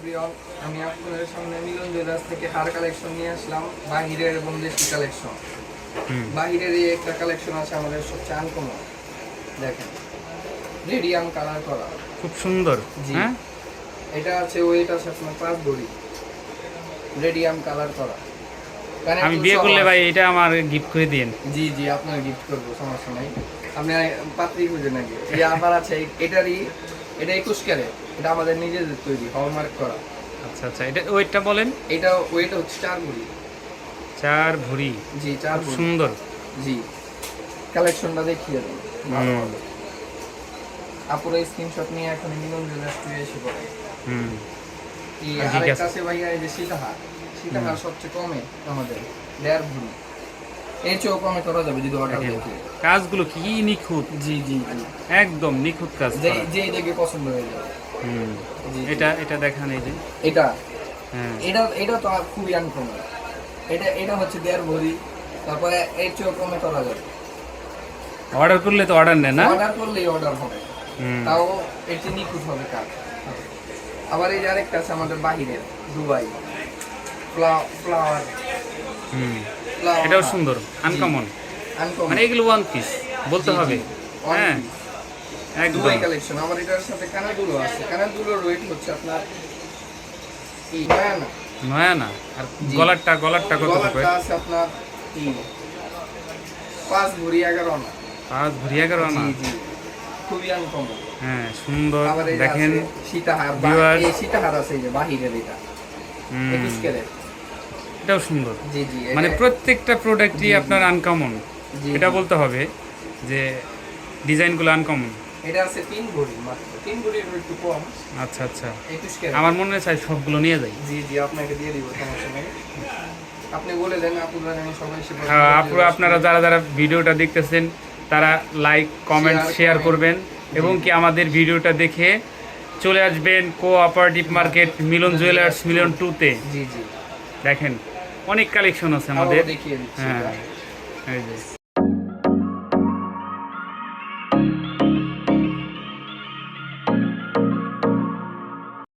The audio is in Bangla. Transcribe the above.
এভরিওয়ান, আমি আপনাদের সামনে মিলন জুয়েলার্স থেকে হার কালেকশন নিয়ে আসলাম, বাহিরের এবং দেশি কালেকশন। বাহিরের এই একটা কালেকশন আছে আমাদের সবচেয়ে আনকমন, দেখেন রেডিয়াম কালার করা, খুব সুন্দর। হ্যাঁ, এটা আছে ওয়েট আছে আপনার 5 ভরি, রেডিয়াম কালার করা। আমি বিয়ে করলে ভাই এটা আমার গিফট করে দিন। জি জি, আপনার গিফট করবো, সমস্যা নাই। আপনি পাত্রী খুঁজে নাকি? এই আবার আছে এটারই, এটা 21 ক্যারেট, এটা আমাদের নিজেদের তৈরি, হলমার্ক করা। আচ্ছা আচ্ছা, এটা ওয়েটটা বলেন। এটা ওয়েট হচ্ছে 4 ভরি। 4 ভরি। জি 4 ভরি, সুন্দর। জি কালেকশনটা দেখিয়ে দেন ভালো হবে। আপুরা স্ক্রিনশট নিয়ে এখন মিলন জুয়েলার্সে এসে পড়ে। এই আরেকটা আছে ভাইয়া, এই যে সীতাহার। সীতাহার সবচেয়ে কমে আমাদের 1.5 ভরি, এর চেয়েও কমে করা যাবে যদি অর্ডার দিই। কাজগুলো কি নিখুঁত। জি জি জি, একদম নিখুঁত কাজ করা। যে দেখে পছন্দ হয়ে যাবে। এটা এটা দেখান, এই যে এটা হ্যাঁ, এটা তো খুবই আনকমন। এটা হচ্ছে 1.5 ভরি, তারপরে এর চেয়েও কমে করা যাবে। অর্ডার করলে তো অর্ডার নেয় না, অর্ডার করলেই অর্ডার হবে, তাও এটি নিখুঁত হবে কাজ। আবার এই যে আরেকটা আছে আমাদের বাহিরের, দুবাই ফ্লাওয়ার। এটাও সুন্দর, আনকমন। মানে এগুলো ওয়ান পিস বলতে হবে। হ্যাঁ একদম দুবাই কালেকশন। আমার এটার সাথে কানের দুলো আছে, কানের দুলোর ওয়েট হচ্ছে আপনার এই নয়ানা। নয়ানা। আর গলারটা কত গলারটা আছে আপনার 5 ভরি 11 আনা। 5 ভরি 11 আনা। জি জি, খুবই আনকমন। হ্যাঁ সুন্দর। আবার এই দেখেন সীতাহার, এই সীতাহার আছে এই যে বাহিরের, এটা 21 ক্যারেট, এটাও সুন্দর। জি জি, মানে প্রত্যেকটা প্রোডাক্টই আপনার আনকমন, এটা বলতে হবে যে ডিজাইনগুলো আনকমন। এটা আছে 3 ভরি, মাত্র 3 ভরির একটু কম। আচ্ছা আচ্ছা, 21 ক্যারেট। আমার মনে হয় সবগুলো নিয়ে যাই। জি জি, আপনাকে দিয়ে দিব, সমস্যা নেই। আপনি বলে দেন, আপনারা জানি সবাই সেটা। হ্যাঁ, আপনারা যারা ভিডিওটা দেখতেছেন তারা লাইক কমেন্ট শেয়ার করবেন, এবং কি আমাদের ভিডিওটা দেখে চলে আসবেন কোঅপারেটিভ মার্কেট মিলন জুয়েলার্স মিলন 2-তে। জি জি, দেখেন অনেক কালেকশন আছে আমাদের। দেখিয়ে দিচ্ছি। হ্যাঁ এই যে